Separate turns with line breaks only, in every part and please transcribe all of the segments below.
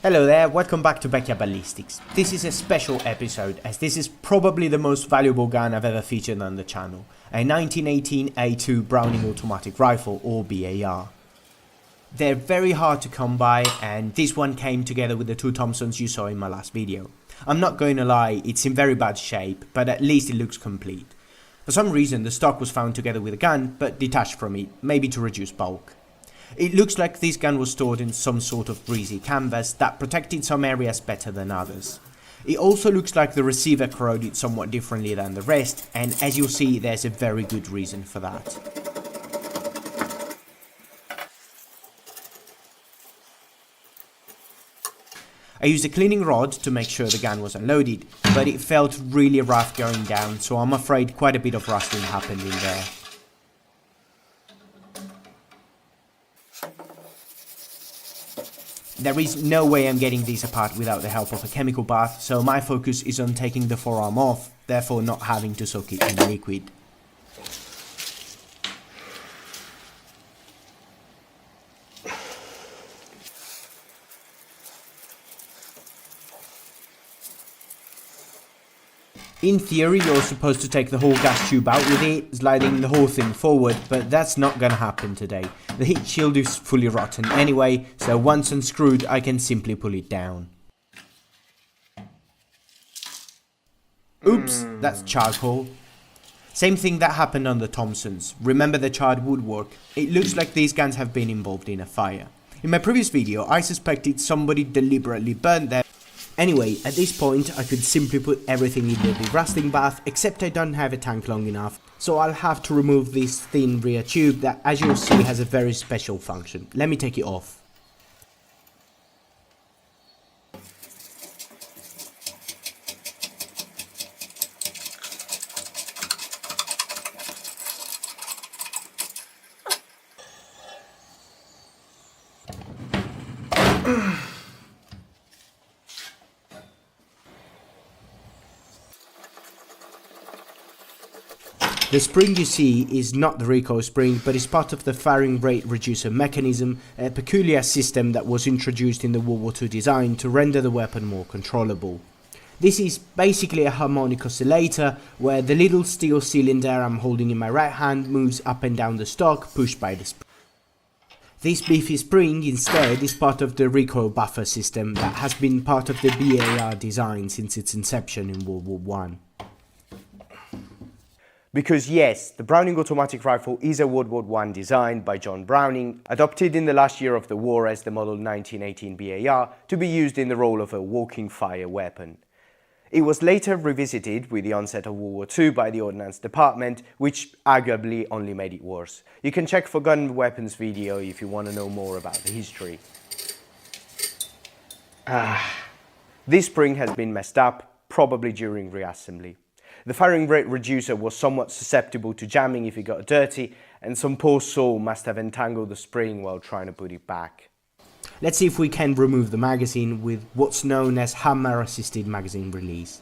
Hello there, welcome back to Backyard Ballistics. This is a special episode as this is probably the most valuable gun I've ever featured on the channel. A 1918 A2 Browning automatic rifle or BAR. They're very hard to come by and this one came together with the two Thompsons you saw in my last video. I'm not going to lie, it's in very bad shape, but at least it looks complete. For some reason the stock was found together with a gun but detached from it, maybe to reduce bulk. It looks like this gun was stored in some sort of greasy canvas that protected some areas better than others. It also looks like the receiver corroded somewhat differently than the rest, and as you'll see there's a very good reason for that. I used a cleaning rod to make sure the gun was unloaded, but it felt really rough going down, so I'm afraid quite a bit of rusting happened in there. There is no way I'm getting these apart without the help of a chemical bath, so my focus is on taking the forearm off, therefore not having to soak it in liquid. In theory you're supposed to take the whole gas tube out with it, sliding the whole thing forward, but that's not gonna happen today. The heat shield is fully rotten anyway, so once unscrewed I can simply pull it down. Oops, that's charcoal. Same thing that happened on the Thompsons. Remember the charred woodwork? It looks like these guns have been involved in a fire. In my previous video I suspected somebody deliberately burned them. Anyway, at this point I could simply put everything in the derusting bath, except I don't have a tank long enough, so I'll have to remove this thin rear tube that, as you'll see, has a very special function. Let me take it off. The spring you see is not the recoil spring, but is part of the firing rate reducer mechanism, a peculiar system that was introduced in the World War II design to render the weapon more controllable. This is basically a harmonic oscillator, where the little steel cylinder I'm holding in my right hand moves up and down the stock, pushed by the spring. This beefy spring instead is part of the recoil buffer system that has been part of the BAR design since its inception in World War I. Because yes, the Browning automatic rifle is a World War I design by John Browning, adopted in the last year of the war as the model 1918 BAR to be used in the role of a walking fire weapon. It was later revisited with the onset of World War II by the Ordnance Department, which arguably only made it worse. You can check for gun weapons video if you want to know more about the history. This spring has been messed up, probably during reassembly. The firing rate reducer was somewhat susceptible to jamming if it got dirty, and some poor soul must have entangled the spring while trying to put it back. Let's see if we can remove the magazine with what's known as hammer assisted magazine release.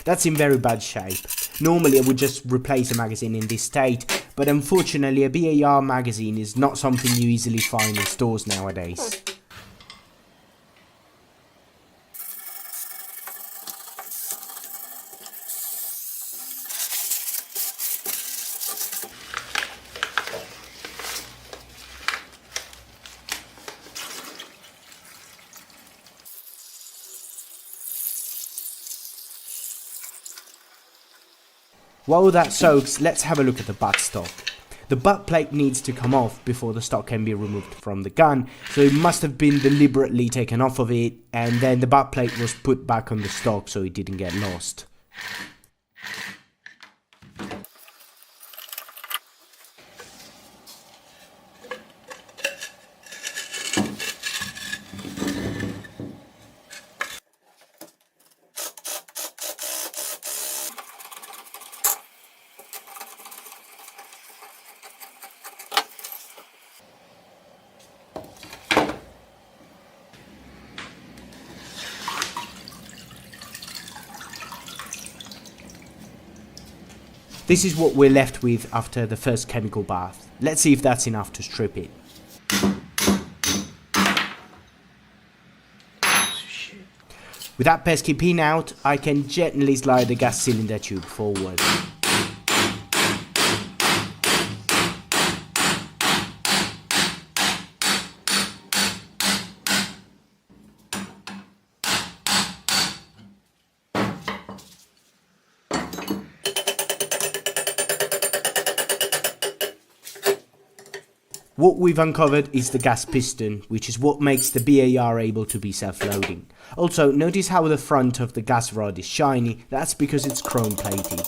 That's in very bad shape. Normally I would just replace a magazine in this state, but unfortunately a BAR magazine is not something you easily find in stores nowadays. While that soaks, let's have a look at the butt stock. The butt plate needs to come off before the stock can be removed from the gun, so it must have been deliberately taken off of it, and then the butt plate was put back on the stock so it didn't get lost. This is what we're left with after the first chemical bath. Let's see if that's enough to strip it. With that pesky pin out, I can gently slide the gas cylinder tube forward. What we've uncovered is the gas piston, which is what makes the BAR able to be self-loading. Also, notice how the front of the gas rod is shiny. That's because it's chrome plated.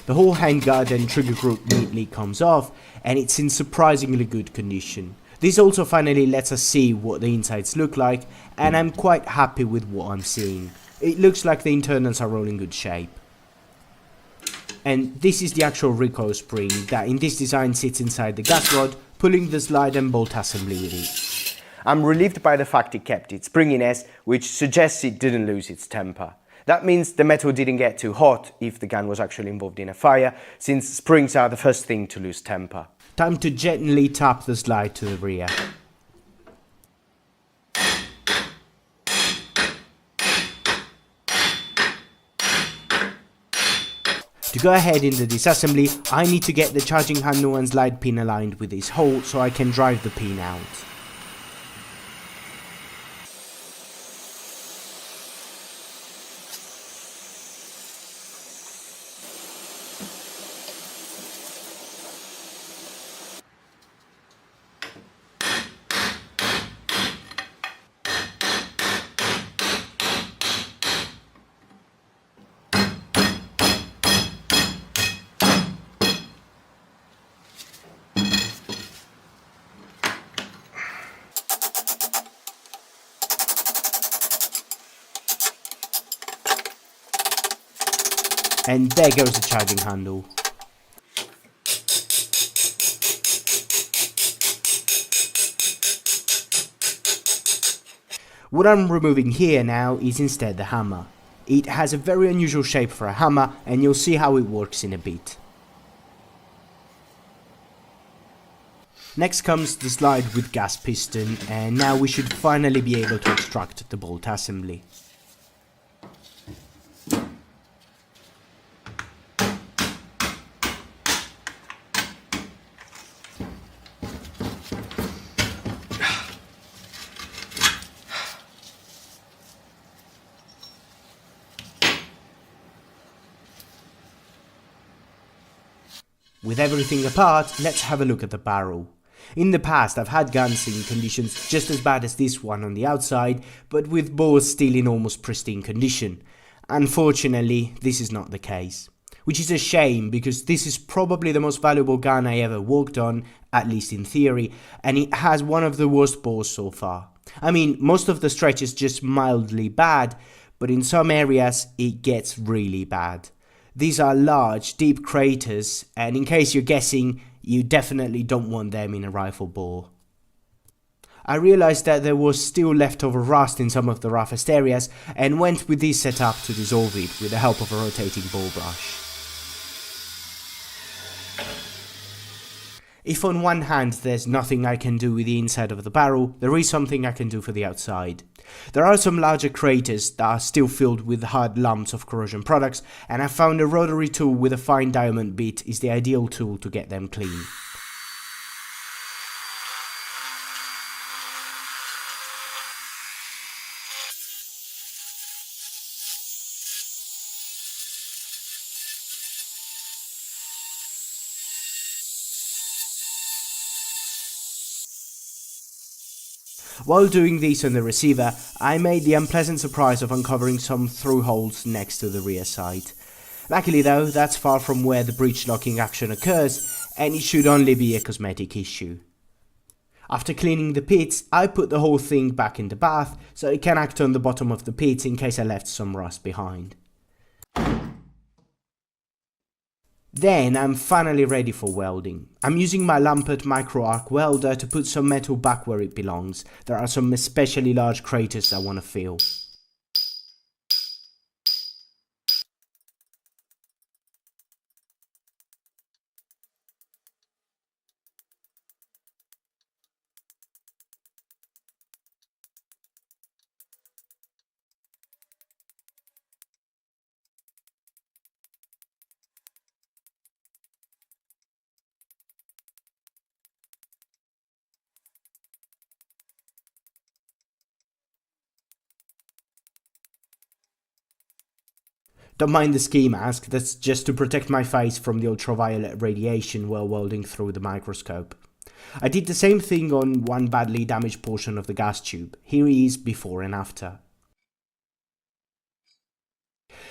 The whole handguard and trigger group neatly comes off, and it's in surprisingly good condition. This also finally lets us see what the insides look like, and I'm quite happy with what I'm seeing. It looks like the internals are all in good shape. And this is the actual recoil spring that in this design sits inside the gas rod, pulling the slide and bolt assembly with it. I'm relieved by the fact it kept its springiness, which suggests it didn't lose its temper. That means the metal didn't get too hot if the gun was actually involved in a fire, since springs are the first thing to lose temper. Time to gently tap the slide to the rear. To go ahead in the disassembly, I need to get the charging handle and slide pin aligned with this hole so I can drive the pin out. And there goes the charging handle. What I'm removing here now is instead the hammer. It has a very unusual shape for a hammer, and you'll see how it works in a bit. Next comes the slide with gas piston, and now we should finally be able to extract the bolt assembly. With everything apart, let's have a look at the barrel. In the past, I've had guns in conditions just as bad as this one on the outside, but with bores still in almost pristine condition. Unfortunately, this is not the case. Which is a shame, because this is probably the most valuable gun I ever worked on, at least in theory, and it has one of the worst bores so far. I mean, most of the stretch is just mildly bad, but in some areas it gets really bad. These are large, deep craters, and in case you're guessing, you definitely don't want them in a rifle bore. I realized that there was still leftover rust in some of the roughest areas, and went with this setup to dissolve it with the help of a rotating ball brush. If on one hand there's nothing I can do with the inside of the barrel, there is something I can do for the outside. There are some larger craters that are still filled with hard lumps of corrosion products, and I found a rotary tool with a fine diamond bit is the ideal tool to get them clean. While doing this on the receiver, I made the unpleasant surprise of uncovering some through holes next to the rear sight. Luckily though, that's far from where the breech locking action occurs, and it should only be a cosmetic issue. After cleaning the pits, I put the whole thing back in the bath so it can act on the bottom of the pits in case I left some rust behind. Then I'm finally ready for welding. I'm using my Lampert micro arc welder to put some metal back where it belongs. There are some especially large craters I want to fill. Don't mind the ski mask, that's just to protect my face from the ultraviolet radiation while welding through the microscope. I did the same thing on one badly damaged portion of the gas tube. Here is before and after.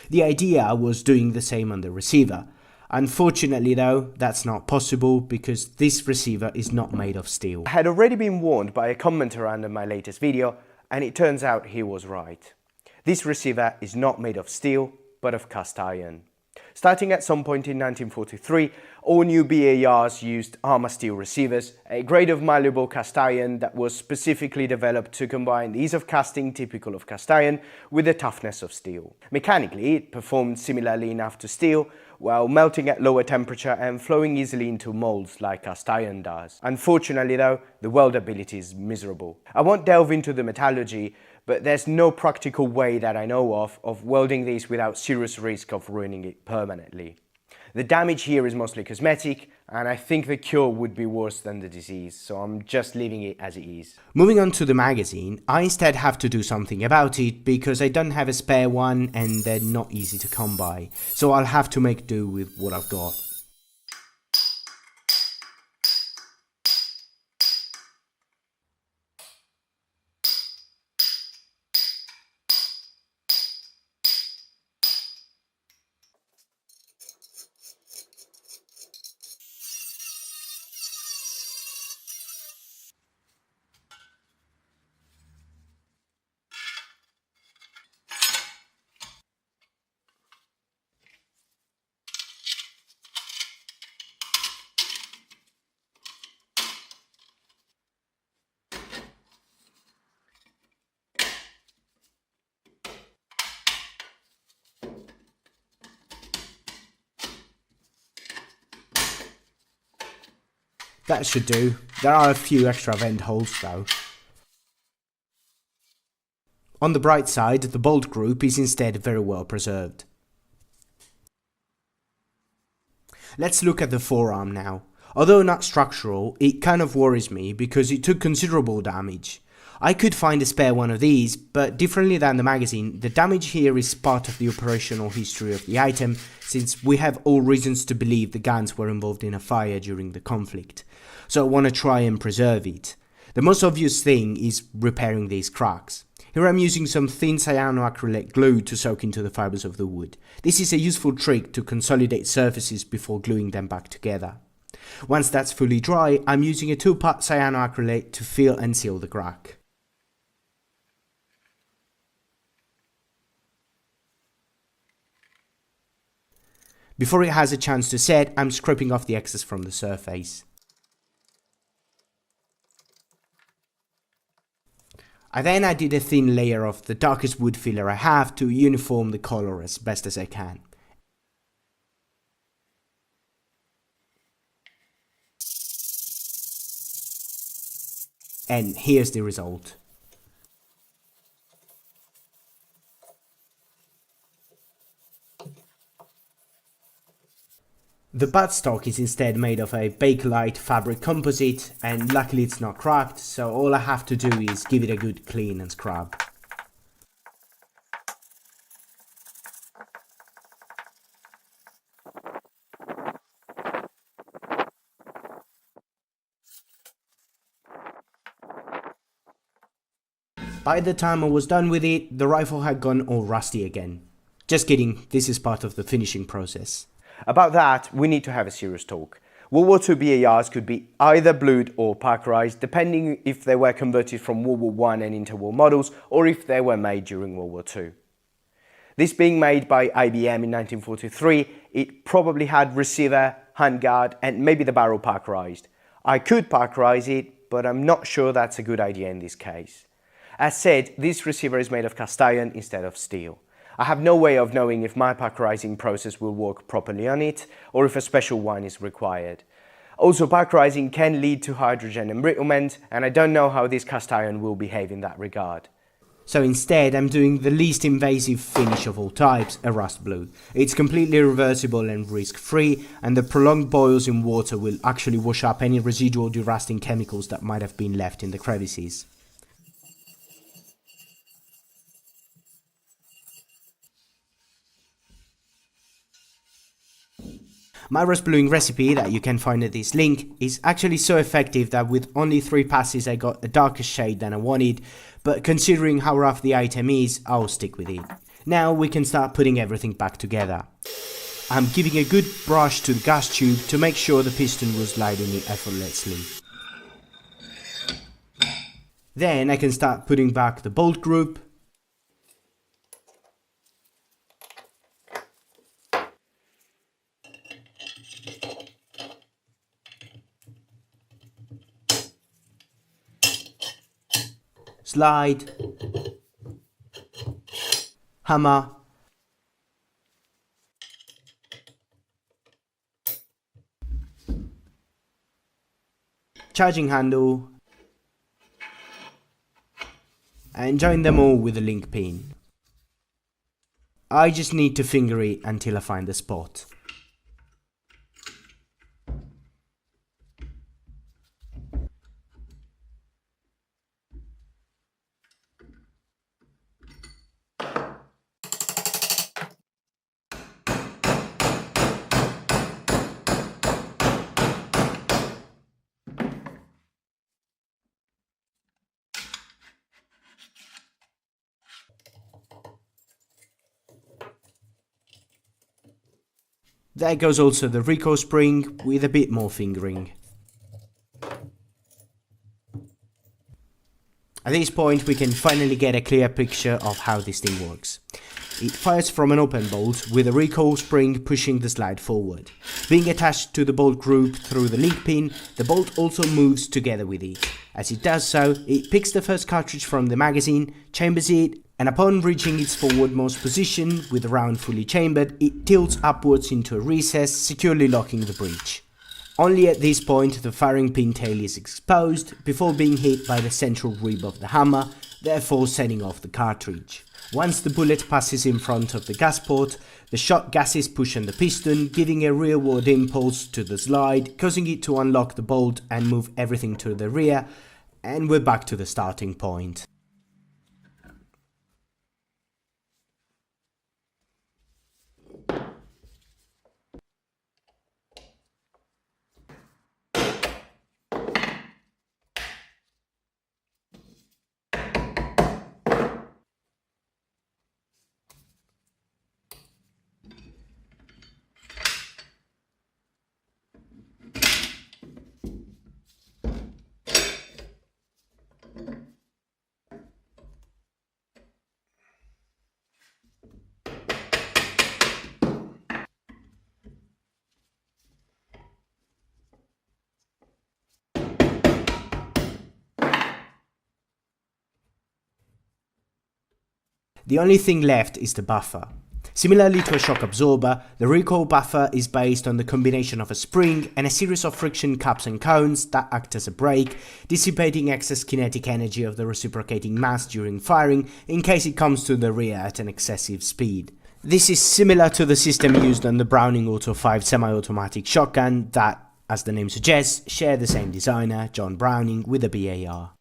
The idea was doing the same on the receiver. Unfortunately though, that's not possible because this receiver is not made of steel. I had already been warned by a commenter under my latest video, and it turns out he was right. This receiver is not made of steel, but of cast iron. Starting at some point in 1943, all new BARs used armor steel receivers, a grade of malleable cast iron that was specifically developed to combine the ease of casting typical of cast iron with the toughness of steel. Mechanically, it performed similarly enough to steel, while melting at lower temperature and flowing easily into molds like cast iron does. Unfortunately though, the weldability is miserable. I won't delve into the metallurgy, but there's no practical way that I know of welding these without serious risk of ruining it permanently. The damage here is mostly cosmetic, and I think the cure would be worse than the disease, so I'm just leaving it as it is. Moving on to the magazine, I instead have to do something about it because I don't have a spare one and they're not easy to come by, so I'll have to make do with what I've got. That should do. There are a few extra vent holes though. On the bright side, the bolt group is instead very well preserved. Let's look at the forearm now. Although not structural, it kind of worries me because it took considerable damage. I could find a spare one of these, but differently than the magazine, the damage here is part of the operational history of the item, since we have all reasons to believe the guns were involved in a fire during the conflict. So I want to try and preserve it. The most obvious thing is repairing these cracks. Here I'm using some thin cyanoacrylate glue to soak into the fibers of the wood. This is a useful trick to consolidate surfaces before gluing them back together. Once that's fully dry, I'm using a 2-part cyanoacrylate to fill and seal the crack. Before it has a chance to set, I'm scraping off the excess from the surface. I then added a thin layer of the darkest wood filler I have to uniform the color as best as I can. And here's the result. The buttstock is instead made of a Bakelite fabric composite, and luckily it's not cracked, so all I have to do is give it a good clean and scrub. By the time I was done with it, the rifle had gone all rusty again. Just kidding, this is part of the finishing process.
About that, we need to have a serious talk. World War II BARs could be either blued or parkerized, depending if they were converted from World War I and interwar models, or if they were made during World War II. This being made by IBM in 1943, it probably had receiver, handguard, and maybe the barrel parkerized. I could parkerize it, but I'm not sure that's a good idea in this case. As said, this receiver is made of cast iron instead of steel. I have no way of knowing if my parkerizing process will work properly on it, or if a special one is required. Also, parkerizing can lead to hydrogen embrittlement, and I don't know how this cast iron will behave in that regard.
So instead, I'm doing the least invasive finish of all types, a rust blue. It's completely reversible and risk-free, and the prolonged boils in water will actually wash up any residual derusting chemicals that might have been left in the crevices. My rust bluing recipe that you can find at this link is actually so effective that with only 3 passes I got a darker shade than I wanted, but considering how rough the item is, I'll stick with it. Now we can start putting everything back together. I'm giving a good brush to the gas tube to make sure the piston will slide in it effortlessly. Then I can start putting back the bolt group, slide, hammer, charging handle, and join them all with a link pin. I just need to finger it until I find the spot. There goes also the recoil spring with a bit more fingering. At this point we can finally get a clear picture of how this thing works. It fires from an open bolt with a recoil spring pushing the slide forward. Being attached to the bolt group through the link pin, the bolt also moves together with it. As it does so, it picks the first cartridge from the magazine, chambers it, and upon reaching its forwardmost position with the round fully chambered, it tilts upwards into a recess, securely locking the breech. Only at this point the firing pin tail is exposed before being hit by the central rib of the hammer, therefore setting off the cartridge. Once the bullet passes in front of the gas port, the shot gases push on the piston, giving a rearward impulse to the slide, causing it to unlock the bolt and move everything to the rear, and we're back to the starting point. The only thing left is the buffer. Similarly to a shock absorber, the recoil buffer is based on the combination of a spring and a series of friction caps and cones that act as a brake, dissipating excess kinetic energy of the reciprocating mass during firing in case it comes to the rear at an excessive speed. This is similar to the system used on the Browning Auto 5 semi-automatic shotgun that, as the name suggests, share the same designer, John Browning, with the BAR.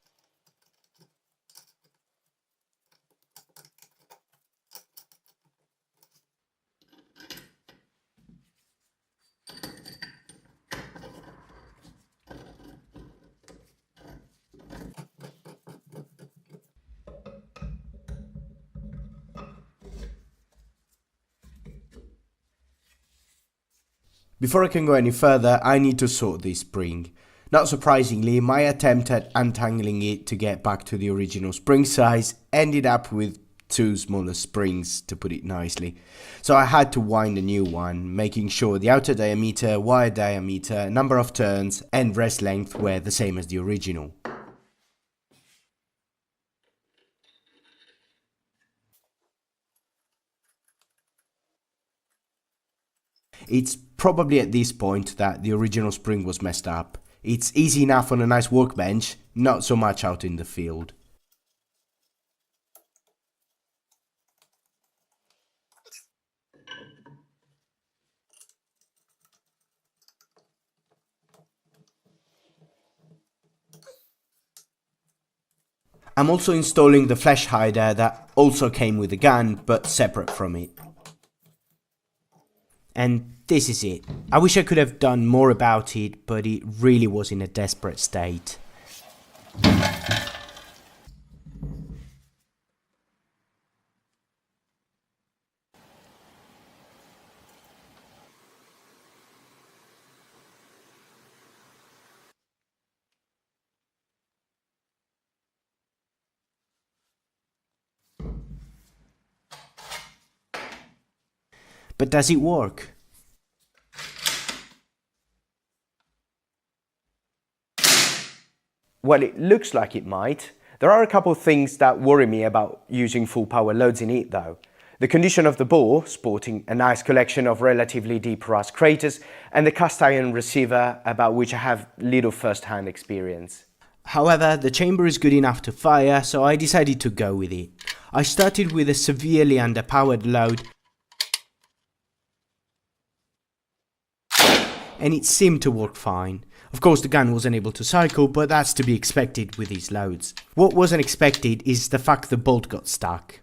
Before I can go any further, I need to sort this spring. Not surprisingly, my attempt at untangling it to get back to the original spring size ended up with two smaller springs, to put it nicely. So I had to wind a new one, making sure the outer diameter, wire diameter, number of turns and rest length were the same as the original. It's probably at this point that the original spring was messed up. It's easy enough on a nice workbench, not so much out in the field. I'm also installing the flash hider that also came with the gun, but separate from it. And this is it. I wish I could have done more about it, but it really was in a desperate state. But does it work?
Well, it looks like it might. There are a couple of things that worry me about using full power loads in it though. The condition of the bore, sporting a nice collection of relatively deep rust craters, and the cast iron receiver, about which I have little first-hand experience.
However, the chamber is good enough to fire, so I decided to go with it. I started with a severely underpowered load, and it seemed to work fine. Of course, the gun wasn't able to cycle, but that's to be expected with these loads. What wasn't expected is the fact the bolt got stuck.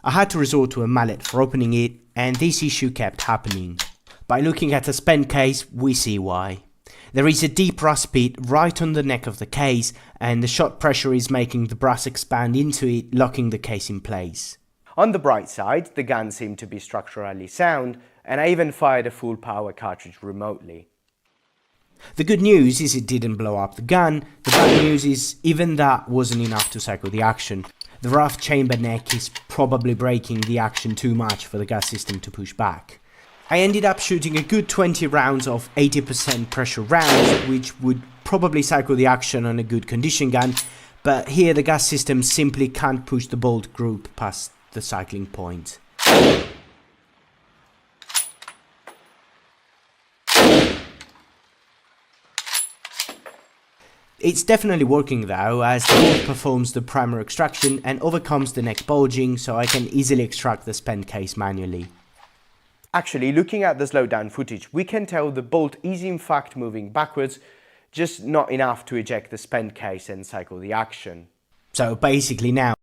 I had to resort to a mallet for opening it, and this issue kept happening. By looking at the spent case, we see why. There is a deep rust pit right on the neck of the case, and the shot pressure is making the brass expand into it, locking the case in place.
On the bright side, the gun seemed to be structurally sound, and I even fired a full power cartridge remotely.
The good news is it didn't blow up the gun. The bad news is even that wasn't enough to cycle the action. The rough chamber neck is probably breaking the action too much for the gas system to push back. I ended up shooting a good 20 rounds of 80% pressure rounds, which would probably cycle the action on a good condition gun, but here the gas system simply can't push the bolt group past the cycling point. It's definitely working though, as the bolt performs the primer extraction and overcomes the neck bulging, so I can easily extract the spent case manually.
Actually, looking at the slowdown footage, we can tell the bolt is in fact moving backwards, just not enough to eject the spent case and cycle the action.
So basically now